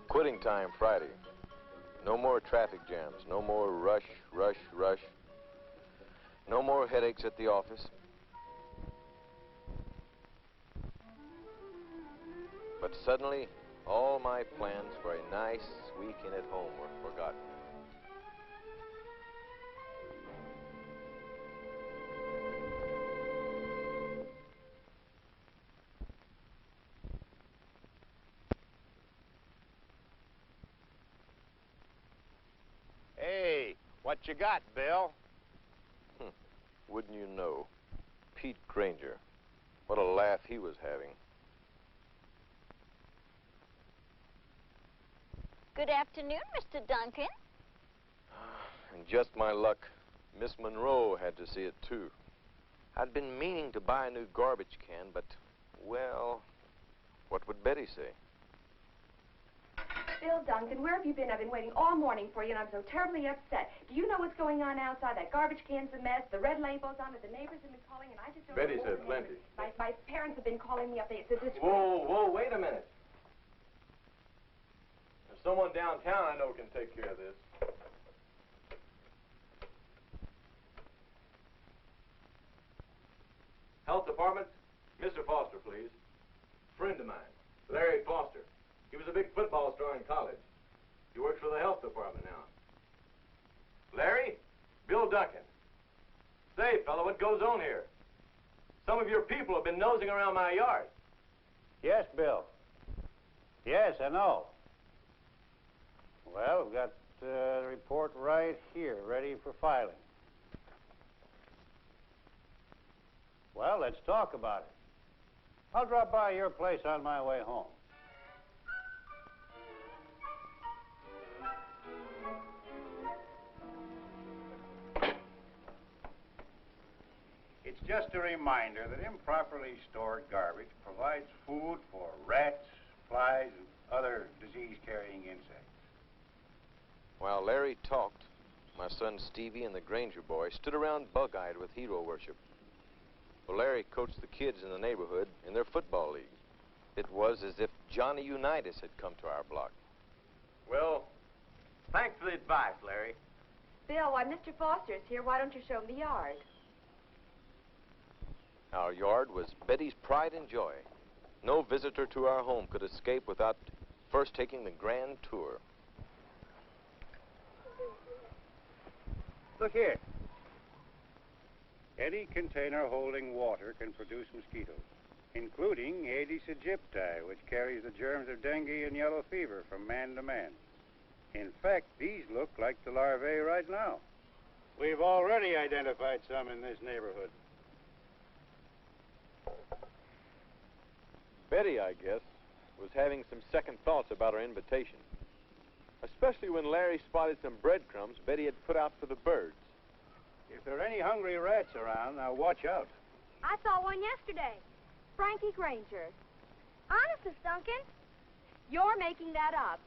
Quitting time Friday. No more traffic jams. No more rush, rush, rush. No more headaches at the office. But suddenly, all my plans for a nice weekend at home were forgotten. Hey, what you got, Bill? Wouldn't you know? Pete Granger. What a laugh he was having. Good afternoon, Mr. Duncan. And just my luck, Miss Monroe had to see it, too. I'd been meaning to buy a new garbage can, but, well, what would Betty say? Bill Duncan, where have you been? I've been waiting all morning for you, and I'm so terribly upset. Do you know what's going on outside? That garbage can's a mess. The red label's on it. The neighbors have been calling, and I just don't Betty know. said plenty. My parents have been calling me up. It's a disgrace. Whoa, wait a minute. There's someone downtown I know can take care of this. Health Department, Mr. Foster, please. Friend of mine, Larry Foster. He was a big football star in college. He works for the Health Department now. Larry, Bill Duncan. Say, fella, what goes on here? Some of your people have been nosing around my yard. Yes, Bill. Yes, I know. Well, we've got the report right here, ready for filing. Well, let's talk about it. I'll drop by your place on my way home. It's just a reminder that improperly stored garbage provides food for rats, flies, and other disease-carrying insects. While Larry talked, my son Stevie and the Granger boy stood around bug-eyed with hero worship. Well, Larry coached the kids in the neighborhood in their football league. It was as if Johnny Unitas had come to our block. Well, thanks for the advice, Larry. Bill, why, Mr. Foster's here. Why don't you show him the yard? Our yard was Betty's pride and joy. No visitor to our home could escape without first taking the grand tour. Look here. Any container holding water can produce mosquitoes, including Aedes aegypti, which carries the germs of dengue and yellow fever from man to man. In fact, these look like the larvae right now. We've already identified some in this neighborhood. Betty, I guess, was having some second thoughts about our invitation. Especially when Larry spotted some breadcrumbs Betty had put out for the birds. If there are any hungry rats around, now watch out. I saw one yesterday. Frankie Granger. Honest, Miss Duncan. You're making that up.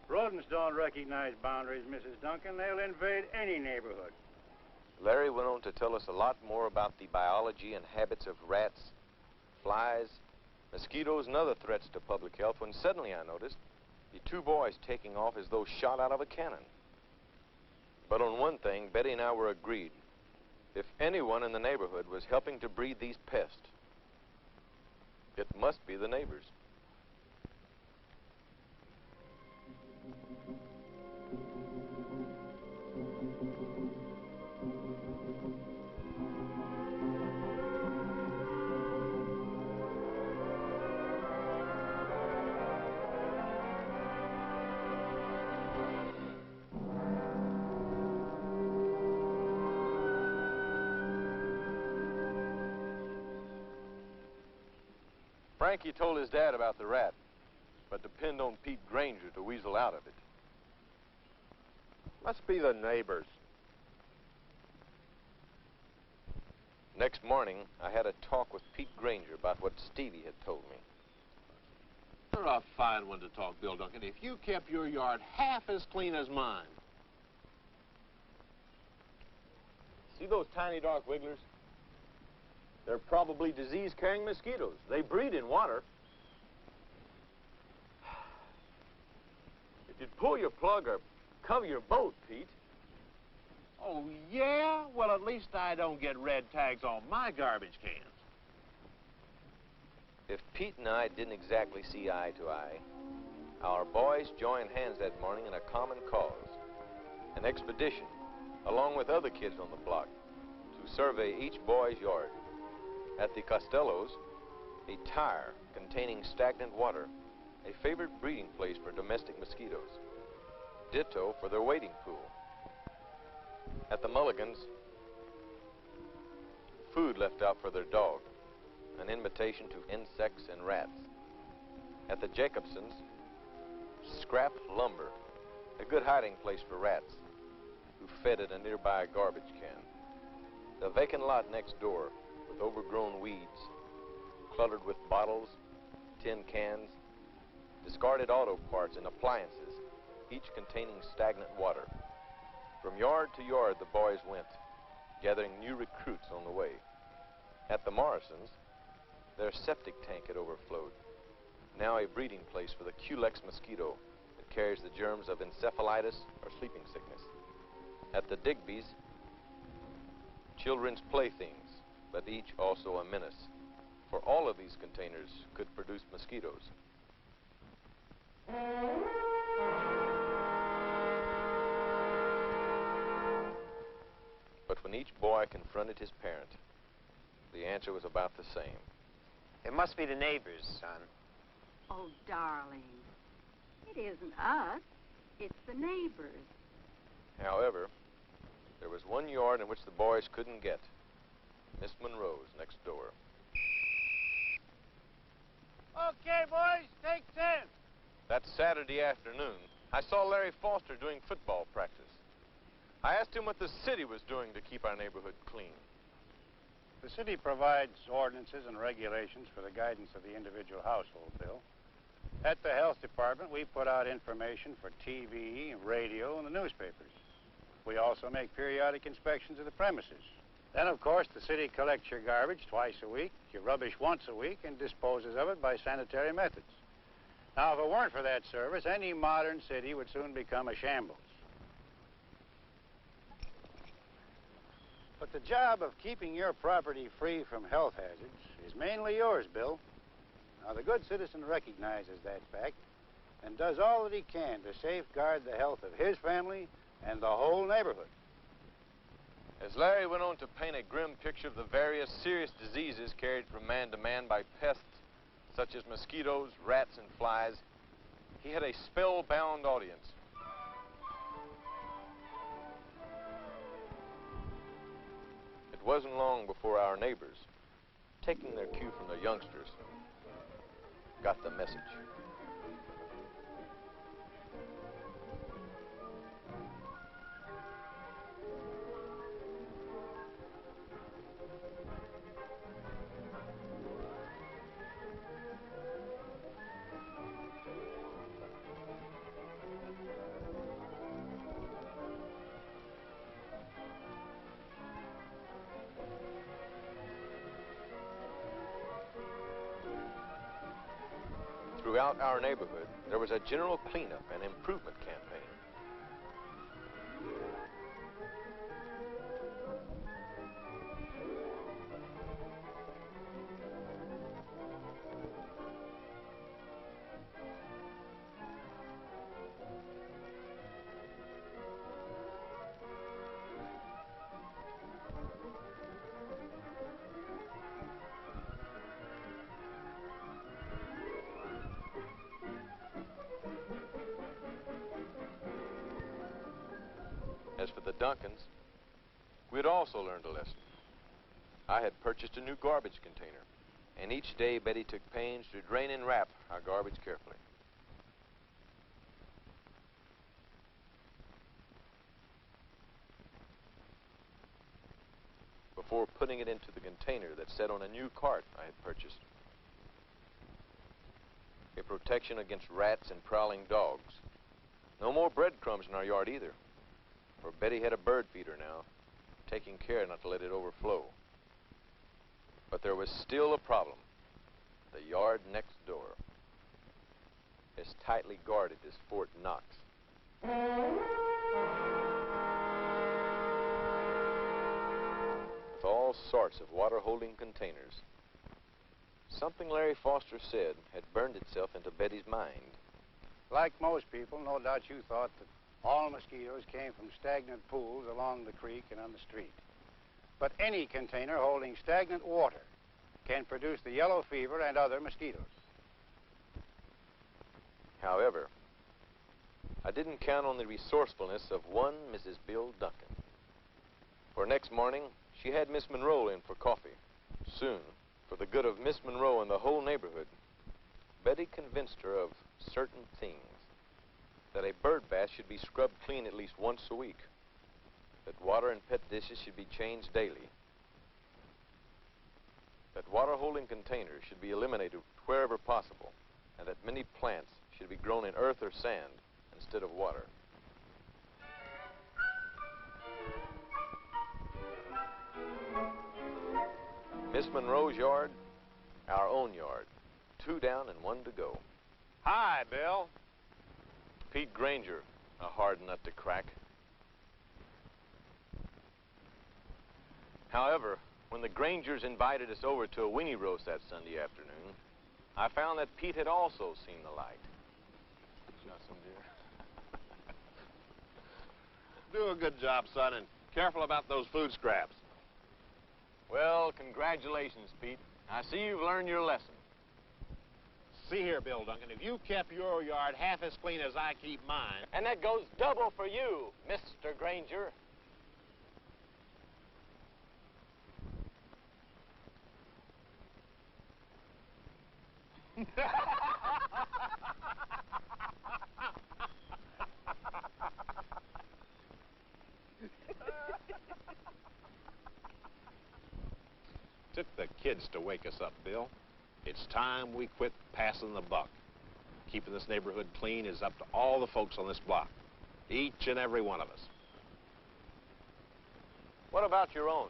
Rodents don't recognize boundaries, Mrs. Duncan. They'll invade any neighborhood. Larry went on to tell us a lot more about the biology and habits of rats, flies, mosquitoes, and other threats to public health when suddenly I noticed the two boys taking off as though shot out of a cannon. But on one thing, Betty and I were agreed. If anyone in the neighborhood was helping to breed these pests, it must be the neighbors. Frankie told his dad about the rat, but depend on Pete Granger to weasel out of it. Must be the neighbors. Next morning, I had a talk with Pete Granger about what Stevie had told me. You're a fine one to talk, Bill Duncan. If you kept your yard half as clean as mine. See those tiny dark wigglers? They're probably disease-carrying mosquitoes. They breed in water. If you'd pull your plug or cover your boat, Pete. Oh, yeah? Well, at least I don't get red tags on my garbage cans. If Pete and I didn't exactly see eye to eye, our boys joined hands that morning in a common cause, an expedition, along with other kids on the block, to survey each boy's yard. At the Costellos, a tire containing stagnant water, a favorite breeding place for domestic mosquitoes. Ditto for their wading pool. At the Mulligans, food left out for their dog, an invitation to insects and rats. At the Jacobsons, scrap lumber, a good hiding place for rats, who fed at a nearby garbage can. The vacant lot next door, with overgrown weeds, cluttered with bottles, tin cans, discarded auto parts and appliances, each containing stagnant water. From yard to yard the boys went, gathering new recruits on the way. At the Morrisons, their septic tank had overflowed, now a breeding place for the Culex mosquito that carries the germs of encephalitis or sleeping sickness. At the Digby's, children's playthings, but each also a menace, for all of these containers could produce mosquitoes. But when each boy confronted his parent, the answer was about the same. It must be the neighbors, son. Oh, darling, it isn't us. It's the neighbors. However, there was one yard in which the boys couldn't get. Miss Monroe's next door. Okay, boys, take 10. That Saturday afternoon, I saw Larry Foster doing football practice. I asked him what the city was doing to keep our neighborhood clean. The city provides ordinances and regulations for the guidance of the individual household, Bill. At the health department, we put out information for TV, radio, and the newspapers. We also make periodic inspections of the premises. Then, of course, the city collects your garbage twice a week, your rubbish once a week, and disposes of it by sanitary methods. Now, if it weren't for that service, any modern city would soon become a shambles. But the job of keeping your property free from health hazards is mainly yours, Bill. Now, the good citizen recognizes that fact and does all that he can to safeguard the health of his family and the whole neighborhood. As Larry went on to paint a grim picture of the various serious diseases carried from man to man by pests such as mosquitoes, rats, and flies, he had a spellbound audience. It wasn't long before our neighbors, taking their cue from the youngsters, got the message. Throughout our neighborhood, there was a general cleanup and improvement campaign. As for the Duncans, we had also learned a lesson. I had purchased a new garbage container, and each day Betty took pains to drain and wrap our garbage carefully. Before putting it into the container that sat on a new cart I had purchased. A protection against rats and prowling dogs. No more breadcrumbs in our yard either, for Betty had a bird feeder now, taking care not to let it overflow. But there was still a problem. The yard next door, as tightly guarded as Fort Knox. With all sorts of water-holding containers. Something Larry Foster said had burned itself into Betty's mind. Like most people, no doubt you thought that all mosquitoes came from stagnant pools along the creek and on the street. But any container holding stagnant water can produce the yellow fever and other mosquitoes. However, I didn't count on the resourcefulness of one Mrs. Bill Duncan. For next morning, she had Miss Monroe in for coffee. Soon, for the good of Miss Monroe and the whole neighborhood, Betty convinced her of certain things. That a bird bath should be scrubbed clean at least once a week. That water and pet dishes should be changed daily. That water-holding containers should be eliminated wherever possible, and that many plants should be grown in earth or sand instead of water. Miss Monroe's yard, our own yard. 2 down and 1 to go. Hi, Bill. Pete Granger, a hard nut to crack. However, when the Grangers invited us over to a weenie roast that Sunday afternoon, I found that Pete had also seen the light. Got some, dear? Do a good job, son, and careful about those food scraps. Well, congratulations, Pete. I see you've learned your lesson. See here, Bill Duncan, if you kept your yard half as clean as I keep mine... And that goes double for you, Mr. Granger. Took the kids to wake us up, Bill. It's time we quit passing the buck. Keeping this neighborhood clean is up to all the folks on this block. Each and every one of us. What about your own?